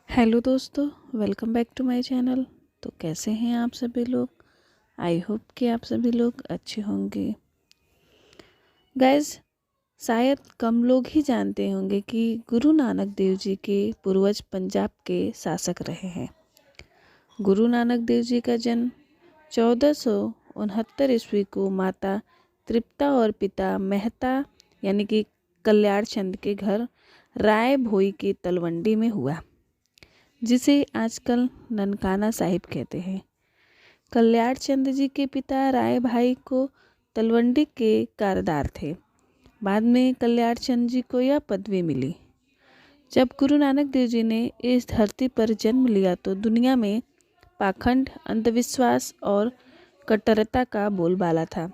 Hello दोस्तों, welcome back to my channel. तो कैसे हैं आप सभी लोग। आई होप कि आप सभी लोग अच्छे होंगे। गाइस, शायद कम लोग ही जानते होंगे कि गुरु नानक देव जी के पूर्वज पंजाब के शासक रहे हैं। गुरु नानक देव जी का जन्म 1469 ईस्वी को माता तृप्ता और पिता मेहता यानी कि कल्याण चंद के घर राय भोई की तलवंडी में हुआ, जिसे आजकल ननकाना साहिब कहते हैं। कल्याण चंद जी के पिता राय भाई को तलवंडी के कारदार थे। बाद में कल्याण चंद जी को यह पदवी मिली। जब गुरु नानक देव जी ने इस धरती पर जन्म लिया तो दुनिया में पाखंड, अंधविश्वास और कट्टरता का बोलबाला था।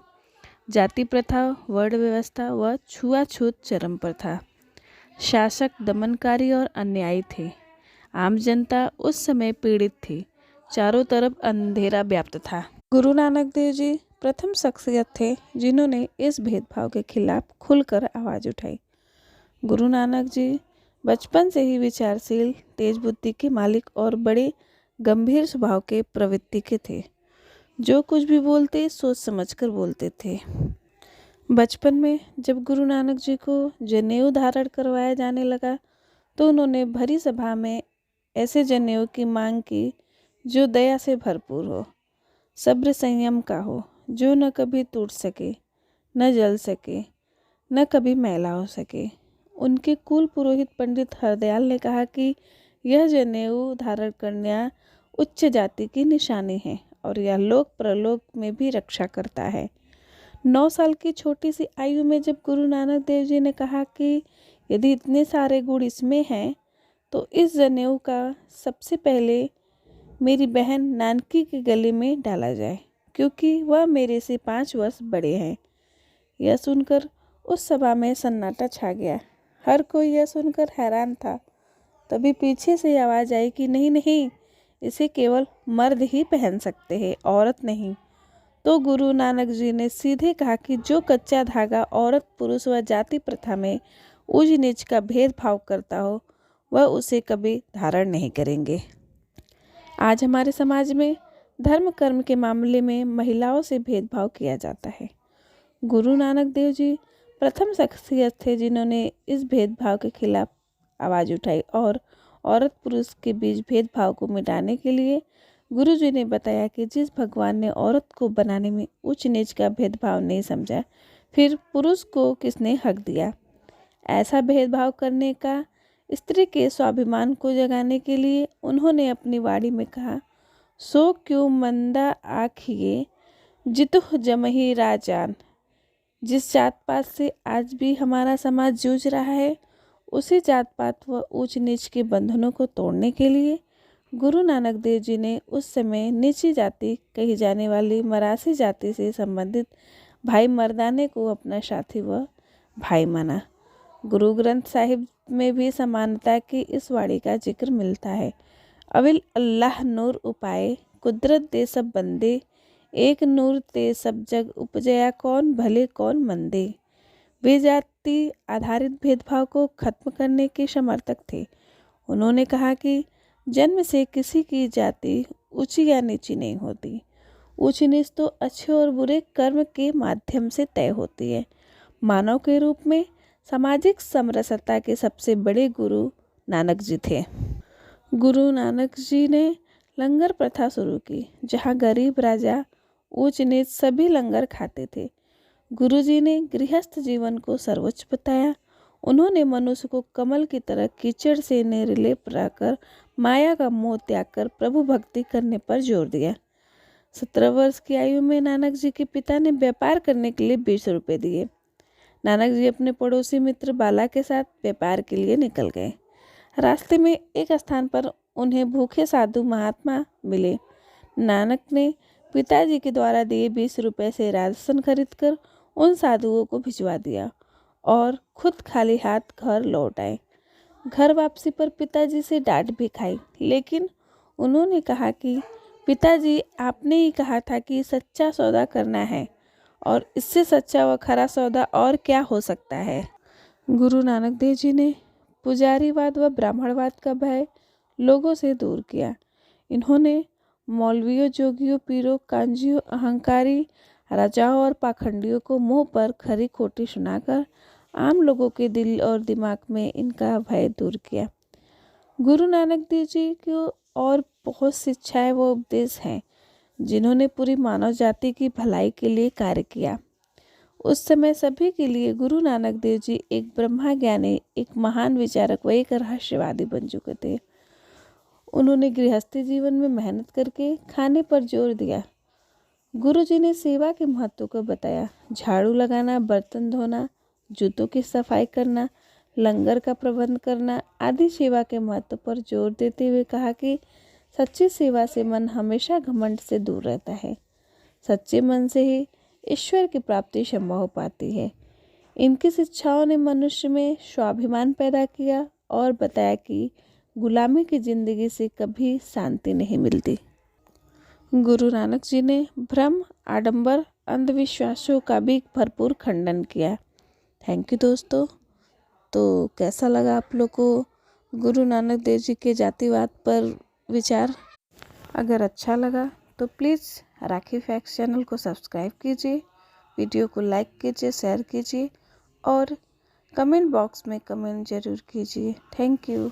जाति प्रथा, वर्ण व्यवस्था व छुआछूत चरम पर था। शासक दमनकारी और अन्यायी थे। आम जनता उस समय पीड़ित थी। चारों तरफ अंधेरा व्याप्त था। गुरु नानक देव जी प्रथम शख्सियत थे जिन्होंने इस भेदभाव के खिलाफ खुलकर आवाज़ उठाई। गुरु नानक जी बचपन से ही विचारशील, तेज बुद्धि के मालिक और बड़े गंभीर स्वभाव के प्रवृत्ति के थे। जो कुछ भी बोलते सोच समझकर बोलते थे। बचपन में जब गुरु नानक जी को जनेऊ धारण करवाया जाने लगा तो उन्होंने भरी सभा में ऐसे जनेऊ की मांग की जो दया से भरपूर हो, सब्र संयम का हो, जो न कभी टूट सके, न जल सके, न कभी मैला हो सके। उनके कुल पुरोहित पंडित हरदयाल ने कहा कि यह जनेऊ धारण करना उच्च जाति की निशानी है और यह लोक प्रलोक में भी रक्षा करता है। 9 साल की छोटी सी आयु में जब गुरु नानक देव जी ने कहा कि यदि इतने सारे गुण इसमें हैं तो इस जनेऊ का सबसे पहले मेरी बहन नानकी के गले में डाला जाए, क्योंकि वह मेरे से 5 वर्ष बड़े हैं। यह सुनकर उस सभा में सन्नाटा छा गया। हर कोई यह सुनकर हैरान था। तभी पीछे से आवाज़ आई कि नहीं नहीं, इसे केवल मर्द ही पहन सकते हैं, औरत नहीं। तो गुरु नानक जी ने सीधे कहा कि जो कच्चा धागा औरत, पुरुष व जाति प्रथा में ऊंच नीच का भेदभाव करता हो वह उसे कभी धारण नहीं करेंगे। आज हमारे समाज में धर्म कर्म के मामले में महिलाओं से भेदभाव किया जाता है। गुरु नानक देव जी प्रथम शख्सियत थे जिन्होंने इस भेदभाव के खिलाफ आवाज़ उठाई और औरत पुरुष के बीच भेदभाव को मिटाने के लिए गुरु जी ने बताया कि जिस भगवान ने औरत को बनाने में ऊंच नीच का भेदभाव नहीं समझा, फिर पुरुष को किसने हक दिया। ऐसा भेदभाव करने का स्त्री के स्वाभिमान को जगाने के लिए उन्होंने अपनी वाणी में कहा, सो क्यों मंदा आखिए जितुह जमही राजान। जिस जात पात से आज भी हमारा समाज जूझ रहा है, उसी जात पात व ऊंच नीच के बंधनों को तोड़ने के लिए गुरु नानक देव जी ने उस समय नीची जाति कही जाने वाली मरासी जाति से संबंधित भाई मर्दाने को अपना साथी व भाई माना। गुरु ग्रंथ साहिब में भी समानता की इस वाणी का जिक्र मिलता है। अविल अल्लाह नूर उपाय, कुदरत दे सब बंदे, एक नूर ते सब जग उपजया कौन भले कौन मंदे। वे जाति आधारित भेदभाव को खत्म करने के समर्थक थे। उन्होंने कहा कि जन्म से किसी की जाति ऊंची या नीची नहीं होती। ऊंची नीच तो अच्छे और बुरे कर्म के माध्यम से तय होती है। मानव के रूप में सामाजिक समरसता के सबसे बड़े गुरु नानक जी थे। गुरु नानक जी ने लंगर प्रथा शुरू की, जहां गरीब राजा ऊंच नीच सभी लंगर खाते थे। गुरु जी ने गृहस्थ जीवन को सर्वोच्च बताया। उन्होंने मनुष्य को कमल की तरह कीचड़ से निर्लेप रहकर माया का मोह त्याग कर प्रभु भक्ति करने पर जोर दिया। 17 वर्ष की आयु में नानक जी के पिता ने व्यापार करने के लिए 20 रुपये दिए। नानक जी अपने पड़ोसी मित्र बाला के साथ व्यापार के लिए निकल गए। रास्ते में एक स्थान पर उन्हें भूखे साधु महात्मा मिले। नानक ने पिताजी के द्वारा दिए 20 रुपये से राशन खरीदकर उन साधुओं को भिजवा दिया और खुद खाली हाथ घर लौट आए। घर वापसी पर पिताजी से डांट भी खाई, लेकिन उन्होंने कहा कि पिताजी, आपने ही कहा था कि सच्चा सौदा करना है और इससे सच्चा व खरा सौदा और क्या हो सकता है। गुरु नानक देव जी ने पुजारीवाद व ब्राह्मणवाद का भय लोगों से दूर किया। इन्होंने मौलवियों, जोगियों, पीरों, कांजियों, अहंकारी राजाओं और पाखंडियों को मुंह पर खरी खोटी सुनाकर आम लोगों के दिल और दिमाग में इनका भय दूर किया। गुरु नानक देव जी को और बहुत शिक्षाएं व उपदेश हैं जिन्होंने पूरी मानव जाति की भलाई के लिए कार्य किया। उस समय सभी के लिए गुरु नानक देव जी एक ब्रह्मा ज्ञानी, एक महान विचारक व एक रहस्यवादी बन चुके थे। उन्होंने गृहस्थी जीवन में मेहनत करके खाने पर जोर दिया। गुरु जी ने सेवा के महत्व को बताया। झाड़ू लगाना, बर्तन धोना, जूतों की सफाई करना, लंगर का प्रबंध करना आदि सेवा के महत्व पर जोर देते हुए कहा कि सच्ची सेवा से मन हमेशा घमंड से दूर रहता है। सच्चे मन से ही ईश्वर की प्राप्ति संभव हो पाती है। इनकी शिक्षाओं ने मनुष्य में स्वाभिमान पैदा किया और बताया कि गुलामी की जिंदगी से कभी शांति नहीं मिलती। गुरु नानक जी ने भ्रम, आडंबर, अंधविश्वासों का भी भरपूर खंडन किया। थैंक यू दोस्तों। तो कैसा लगा आप लोग को गुरु नानक देव जी के जातिवाद पर विचार? अगर अच्छा लगा तो प्लीज़ राखी फैक्ट्स चैनल को सब्सक्राइब कीजिए, वीडियो को लाइक कीजिए, शेयर कीजिए और कमेंट बॉक्स में कमेंट ज़रूर कीजिए। Thank you.